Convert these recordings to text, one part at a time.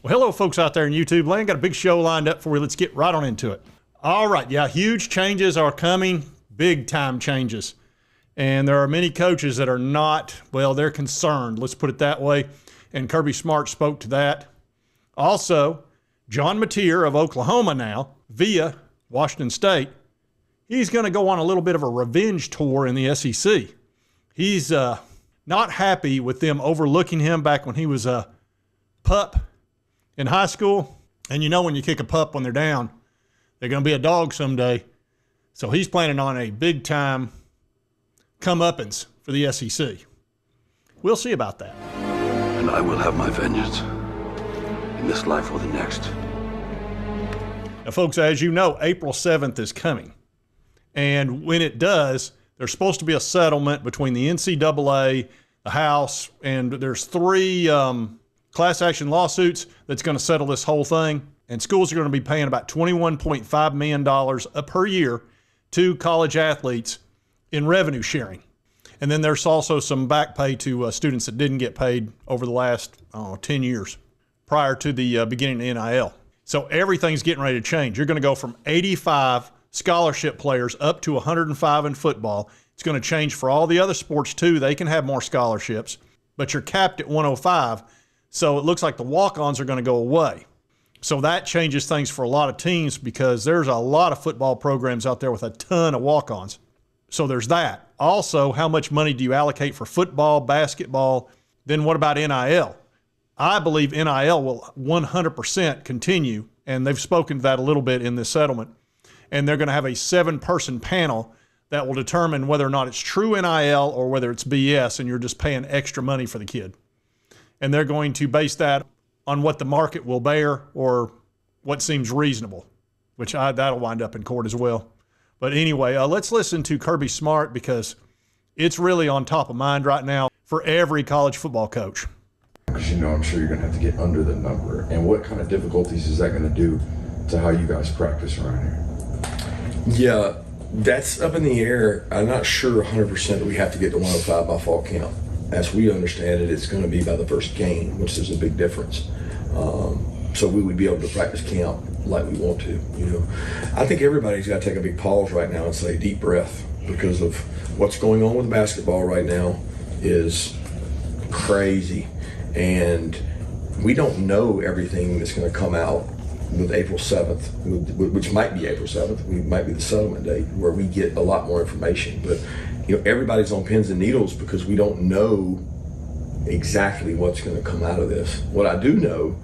Well, hello, folks out there in YouTube land. Got a big show lined up for you. Let's get right on into it. All right, yeah, huge changes are coming, big-time changes. And there are many coaches that are not, well, they're concerned. Let's put it that way. And Kirby Smart spoke to that. Also, John Mateer of Oklahoma now, via Washington State, he's going to go on a little bit of a revenge tour in the SEC. He's not happy with them overlooking him back when he was a pup in high school. And you know when you kick a pup when they're down, they're going to be a dog someday. So he's planning on a big-time comeuppance for the SEC. We'll see about that. And I will have my vengeance in this life or the next. Now, folks, as you know, April 7th is coming. And when it does, there's supposed to be a settlement between the NCAA, the House, and there's 3 class action lawsuits that's going to settle this whole thing. And schools are going to be paying about $21.5 million per year to college athletes in revenue sharing. And then there's also some back pay to students that didn't get paid over the last 10 years prior to the beginning of NIL. So everything's getting ready to change. You're going to go from 85 scholarship players up to 105 in football. It's going to change for all the other sports too. They can have more scholarships, but you're capped at 105. So it looks like the walk-ons are going to go away. So that changes things for a lot of teams because there's a lot of football programs out there with a ton of walk-ons. So there's that. Also, how much money do you allocate for football, basketball? Then what about NIL? I believe NIL will 100% continue, and they've spoken to that a little bit in this settlement. And they're going to have a 7-person panel that will determine whether or not it's true NIL or whether it's BS and you're just paying extra money for the kid. And they're going to base that on what the market will bear or what seems reasonable, which that'll wind up in court as well. But anyway, let's listen to Kirby Smart because it's really on top of mind right now for every college football coach. Because I'm sure you're going to have to get under the number. And what kind of difficulties is that going to do to how you guys practice around here? Yeah, that's up in the air. I'm not sure 100% that we have to get to 105 by fall count. As we understand it, it's going to be by the first game, which is a big difference. So we would be able to practice count like we want to. I think everybody's got to take a big pause right now and say deep breath because of what's going on with basketball right now is crazy, and we don't know everything that's going to come out with April 7th, which might be April 7th. We might be the settlement date where we get a lot more information, but everybody's on pins and needles because we don't know exactly what's going to come out of this. What I do know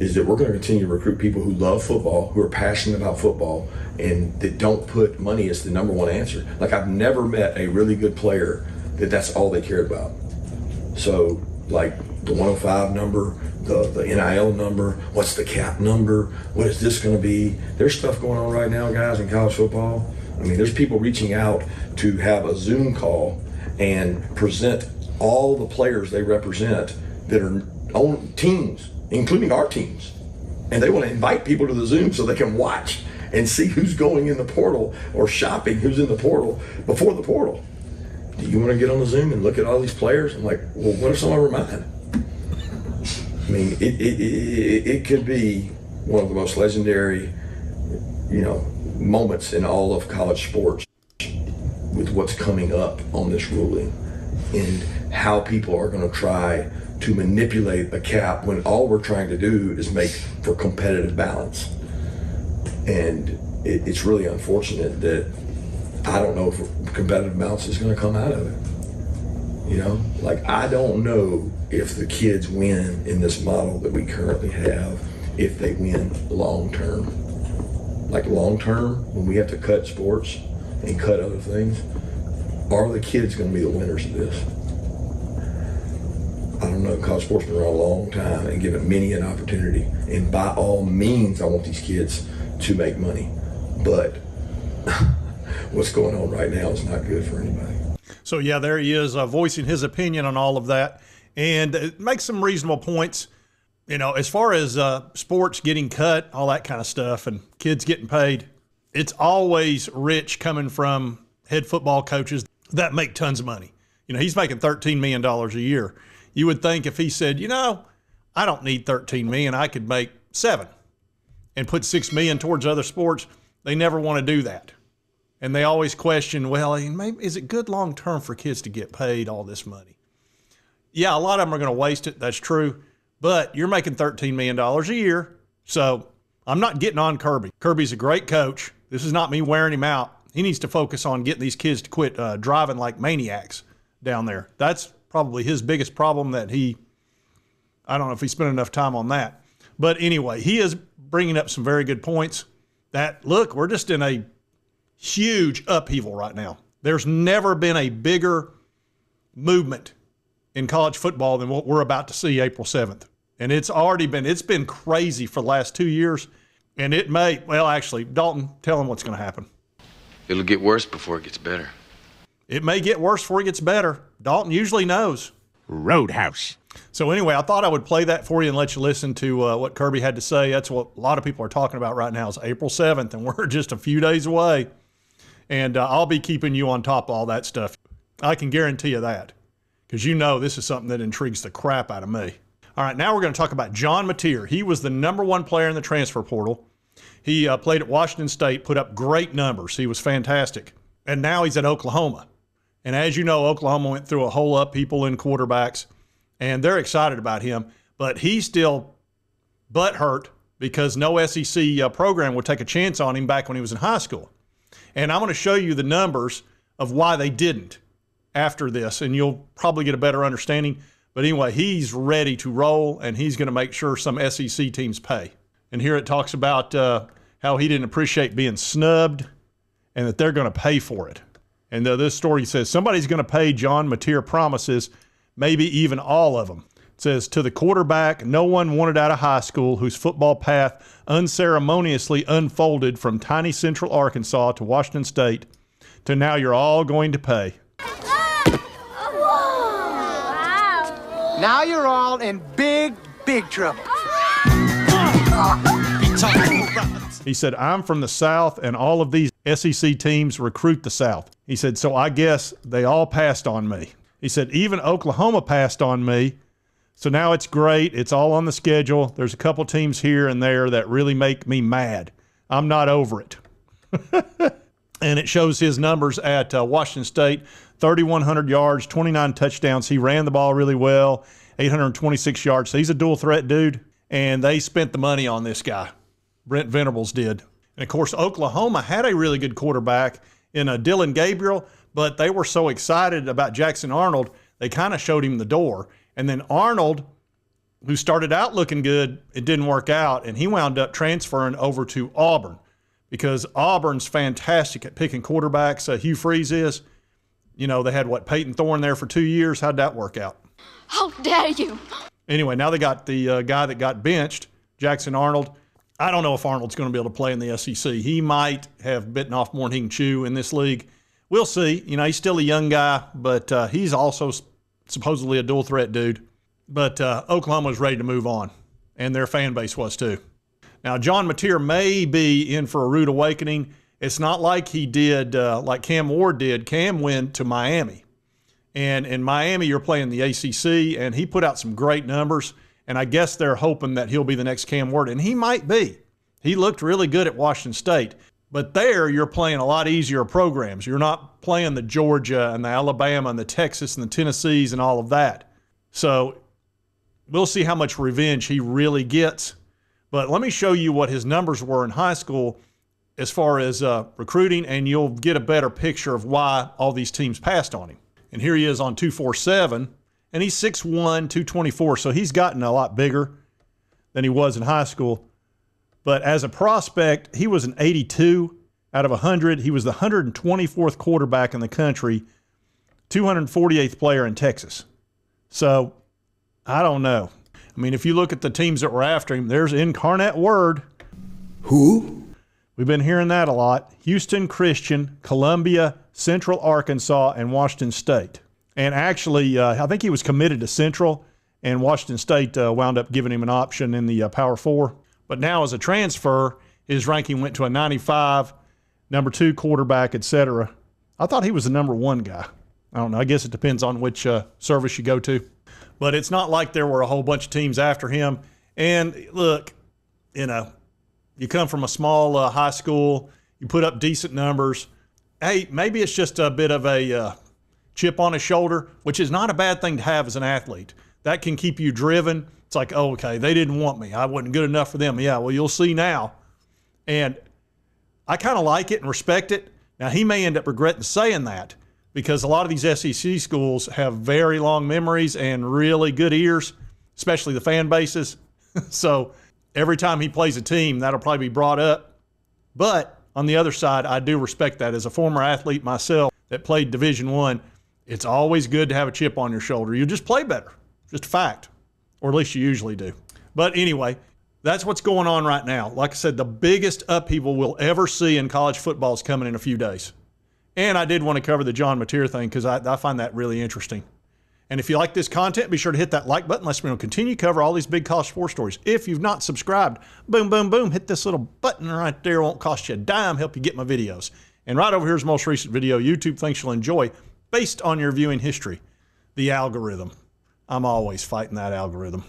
is that we're going to continue to recruit people who love football, who are passionate about football, and that don't put money as the number one answer. Like, I've never met a really good player that's all they cared about. So, like, the 105 number, the NIL number, what's the cap number, what is this going to be? There's stuff going on right now, guys, in college football. I mean, there's people reaching out to have a Zoom call and present all the players they represent that are on teams, including our teams. And they want to invite people to the Zoom so they can watch and see who's going in the portal or shopping who's in the portal before the portal. Do you want to get on the Zoom and look at all these players? I'm like, well, what if some of them are mine? I mean, it could be one of the most legendary, moments in all of college sports with what's coming up on this ruling and how people are going to try to manipulate a cap when all we're trying to do is make for competitive balance. And it's really unfortunate that I don't know if competitive balance is going to come out of it. I don't know if the kids win in this model that we currently have, if they win long term. Like long term, when we have to cut sports and cut other things, are the kids going to be the winners of this? I don't know. College sports been around a long time and given many an opportunity. And by all means, I want these kids to make money. But what's going on right now is not good for anybody. So, yeah, there he is voicing his opinion on all of that. And it makes some reasonable points. As far as sports getting cut, all that kind of stuff, and kids getting paid, it's always rich coming from head football coaches that make tons of money. He's making $13 million a year. You would think if he said, I don't need $13 million. I could make $7 million and put $6 million towards other sports. They never want to do that. And they always question, well, maybe, is it good long term for kids to get paid all this money? Yeah, a lot of them are going to waste it. That's true. But you're making $13 million a year. So I'm not getting on Kirby. Kirby's a great coach. This is not me wearing him out. He needs to focus on getting these kids to quit driving like maniacs down there. That's probably his biggest problem I don't know if he spent enough time on that. But anyway, he is bringing up some very good points that, look, we're just in a huge upheaval right now. There's never been a bigger movement in college football than what we're about to see April 7th. And it's been crazy for the last 2 years. And it may, well, actually, Dalton, tell him what's going to happen. It'll get worse before it gets better. It may get worse before it gets better. Dalton usually knows. Roadhouse. So anyway, I thought I would play that for you and let you listen to what Kirby had to say. That's what a lot of people are talking about right now is April 7th, and we're just a few days away. And I'll be keeping you on top of all that stuff. I can guarantee you that, because you know this is something that intrigues the crap out of me. All right, now we're going to talk about John Mateer. He was the #1 player in the transfer portal. He played at Washington State, put up great numbers. He was fantastic. And now he's at Oklahoma. And as you know, Oklahoma went through a whole upheaval in quarterbacks, and they're excited about him. But he's still butthurt because no SEC program would take a chance on him back when he was in high school. And I'm going to show you the numbers of why they didn't after this, and you'll probably get a better understanding. But anyway, he's ready to roll, and he's going to make sure some SEC teams pay. And here it talks about how he didn't appreciate being snubbed and that they're going to pay for it. And this story says, somebody's going to pay John Mateer promises, maybe even all of them. It says, to the quarterback no one wanted out of high school whose football path unceremoniously unfolded from tiny Central Arkansas to Washington State to now you're all going to pay. Now you're all in big, big trouble. He said, I'm from the South, and all of these SEC teams recruit the South. He said, so I guess they all passed on me. He said, even Oklahoma passed on me. So now it's great. It's all on the schedule. There's a couple teams here and there that really make me mad. I'm not over it. And it shows his numbers at Washington State, 3,100 yards, 29 touchdowns. He ran the ball really well, 826 yards. So he's a dual threat dude, and they spent the money on this guy. Brent Venables did. And, of course, Oklahoma had a really good quarterback in Dylan Gabriel, but they were so excited about Jackson Arnold, they kind of showed him the door. And then Arnold, who started out looking good, it didn't work out, and he wound up transferring over to Auburn because Auburn's fantastic at picking quarterbacks. Hugh Freeze is. You know, they had, Peyton Thorne there for 2 years. How'd that work out? How dare you? Anyway, now they got the guy that got benched, Jackson Arnold. I don't know if Arnold's going to be able to play in the SEC. He might have bitten off more than he can chew in this league. We'll see. You know, he's still a young guy, but he's also supposedly a dual threat dude. But Oklahoma was ready to move on, and their fan base was too. Now, John Mateer may be in for a rude awakening. It's not like he did, like Cam Ward did. Cam went to Miami. And in Miami, you're playing the ACC, and he put out some great numbers. And I guess they're hoping that he'll be the next Cam Ward, and he might be. He looked really good at Washington State. But there, you're playing a lot easier programs. You're not playing the Georgia and the Alabama and the Texas and the Tennessees and all of that. So we'll see how much revenge he really gets. But let me show you what his numbers were in high school as far as recruiting, and you'll get a better picture of why all these teams passed on him. And here he is on 247, and he's 6'1", 224, so he's gotten a lot bigger than he was in high school. But as a prospect, he was an 82 out of 100. He was the 124th quarterback in the country, 248th player in Texas. So I don't know. I mean, if you look at the teams that were after him, there's Incarnate Word. Who? We've been hearing that a lot. Houston Christian, Columbia, Central Arkansas, and Washington State. And actually, I think he was committed to Central, and Washington State wound up giving him an option in the Power 4. But now as a transfer, his ranking went to a 95, number 2 quarterback, etc. I thought he was the number 1 guy. I don't know. I guess it depends on which service you go to. But it's not like there were a whole bunch of teams after him. And look, you know, you come from a small high school, you put up decent numbers. Hey, maybe it's just a bit of a chip on his shoulder, which is not a bad thing to have as an athlete. That can keep you driven. It's like, oh, okay, they didn't want me. I wasn't good enough for them. Yeah, well, you'll see now. And I kind of like it and respect it. Now, he may end up regretting saying that because a lot of these SEC schools have very long memories and really good ears, especially the fan bases. So every time he plays a team, that'll probably be brought up. But on the other side, I do respect that. As a former athlete myself that played Division I, it's always good to have a chip on your shoulder. You just play better. Just a fact. Or at least you usually do. But anyway, that's what's going on right now. Like I said, the biggest upheaval we'll ever see in college football is coming in a few days. And I did want to cover the John Mateer thing because I find that really interesting. And if you like this content, be sure to hit that like button. Let's continue to cover all these big college sports stories. If you've not subscribed, boom, boom, boom, hit this little button right there. It won't cost you a dime, help you get my videos. And right over here is the most recent video YouTube thinks you'll enjoy based on your viewing history, the algorithm. I'm always fighting that algorithm.